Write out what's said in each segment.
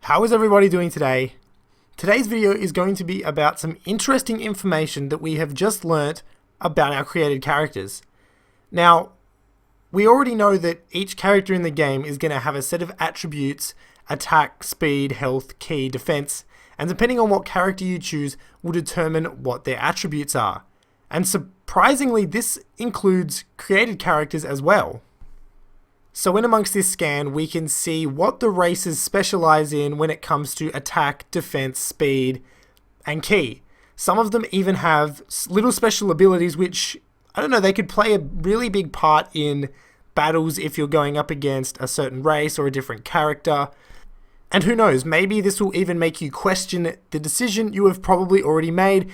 How is everybody doing today? Today's video is going to be about some interesting information that we have just learnt about our created characters. Now, we already know that each character in the game is going to have a set of attributes: attack, speed, health, ki, defense, and depending on what character you choose will determine what their attributes are. And surprisingly, this includes created characters as well. So in amongst this scan, we can see what the races specialize in when it comes to attack, defense, speed, and ki. Some of them even have little special abilities which, I don't know, they could play a really big part in battles if you're going up against a certain race or a different character. And who knows, maybe this will even make you question the decision you have probably already made,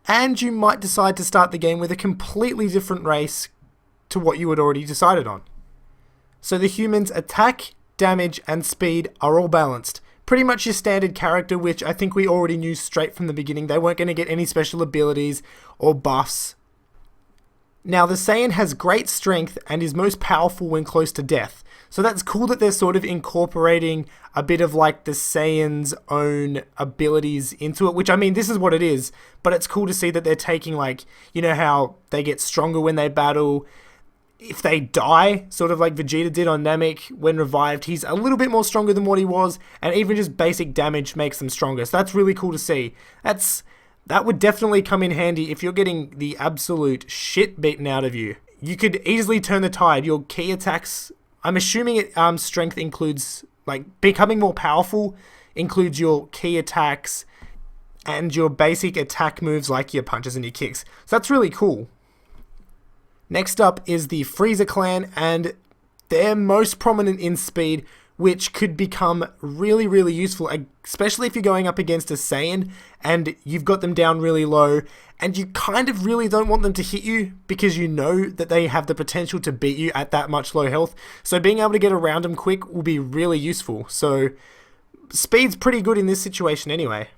and you might decide to start the game with a completely different race to what you had already decided on. So the humans' attack, damage, and speed are all balanced. Pretty much your standard character, which I think we already knew straight from the beginning. They weren't going to get any special abilities or buffs. Now the Saiyan has great strength and is most powerful when close to death. So that's cool that they're sort of incorporating a bit of like the Saiyan's own abilities into it, which I mean, this is what it is, but it's cool to see that they're taking, like, you know how they get stronger when they battle. If they die, sort of like Vegeta did on Namek, when revived, he's a little bit more stronger than what he was, and even just basic damage makes them stronger. So that's really cool to see. That would definitely come in handy if you're getting the absolute shit beaten out of you. You could easily turn the tide. Your ki attacks, I'm assuming strength includes, like, becoming more powerful includes your ki attacks and your basic attack moves like your punches and your kicks. So that's really cool. Next up is the Frieza clan, and they're most prominent in speed, which could become really, really useful, especially if you're going up against a Saiyan and you've got them down really low and you kind of really don't want them to hit you because you know that they have the potential to beat you at that much low health. So being able to get around them quick will be really useful. So speed's pretty good in this situation anyway.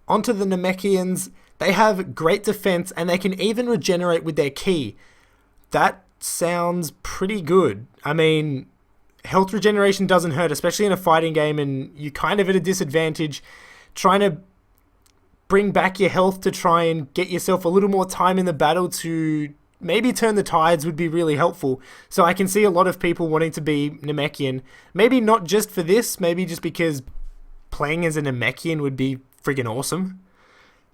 Onto the Namekians. They have great defense and they can even regenerate with their ki. That sounds pretty good. I mean, health regeneration doesn't hurt, especially in a fighting game, and you're kind of at a disadvantage trying to bring back your health to try and get yourself a little more time in the battle to maybe turn the tides would be really helpful. So I can see a lot of people wanting to be Namekian. Maybe not just for this, maybe just because playing as a Namekian would be friggin' awesome.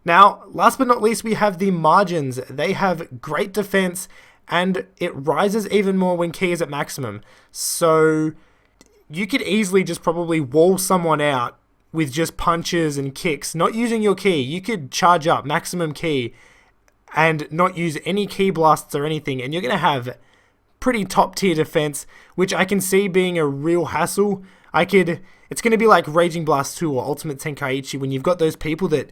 Now, last but not least, we have the Margins. They have great defense, and it rises even more when ki is at maximum. So you could easily just probably wall someone out with just punches and kicks, not using your ki. You could charge up maximum ki and not use any ki blasts or anything, and you're going to have pretty top tier defense, which I can see being a real hassle. It's going to be like Raging Blast 2 or Ultimate Tenkaichi when you've got those people that,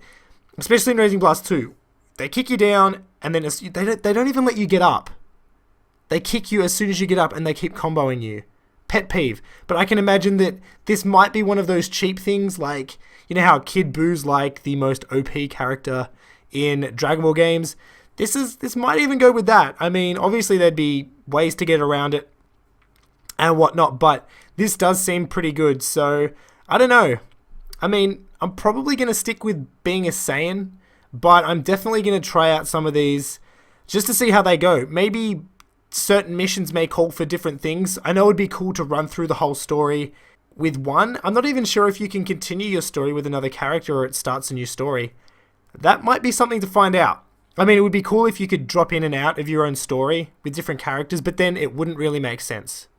especially in Raging Blast 2, they kick you down and then they don't even let you get up. They kick you as soon as you get up and they keep comboing you. Pet peeve. But I can imagine that this might be one of those cheap things, like, you know how Kid Boo's like the most OP character in Dragon Ball games? This might even go with that. I mean, obviously there'd be ways to get around it and whatnot, but this does seem pretty good. So, I don't know. I mean, I'm probably going to stick with being a Saiyan, but I'm definitely going to try out some of these just to see how they go. Maybe certain missions may call for different things. I know it'd be cool to run through the whole story with one. I'm not even sure if you can continue your story with another character or it starts a new story. That might be something to find out. I mean, it would be cool if you could drop in and out of your own story with different characters, but then it wouldn't really make sense.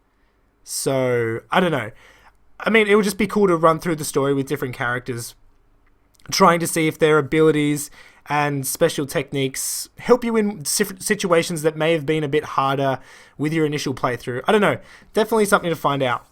So, I don't know. I mean, it would just be cool to run through the story with different characters, trying to see if their abilities and special techniques help you in situations that may have been a bit harder with your initial playthrough. I don't know. Definitely something to find out.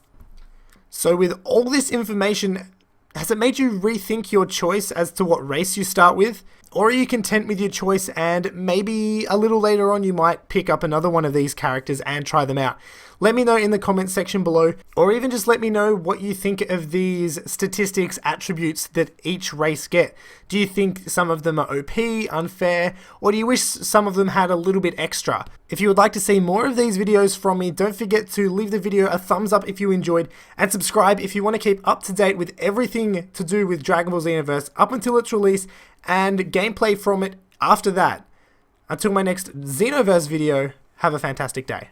So with all this information, has it made you rethink your choice as to what race you start with? Or are you content with your choice and maybe a little later on you might pick up another one of these characters and try them out? Let me know in the comments section below, or even just let me know what you think of these statistics, attributes that each race get. Do you think some of them are OP, unfair, or do you wish some of them had a little bit extra? If you would like to see more of these videos from me, don't forget to leave the video a thumbs up if you enjoyed, and subscribe if you want to keep up to date with everything to do with Dragon Ball Xenoverse up until its release, and gameplay from it after that. Until my next Xenoverse video, have a fantastic day.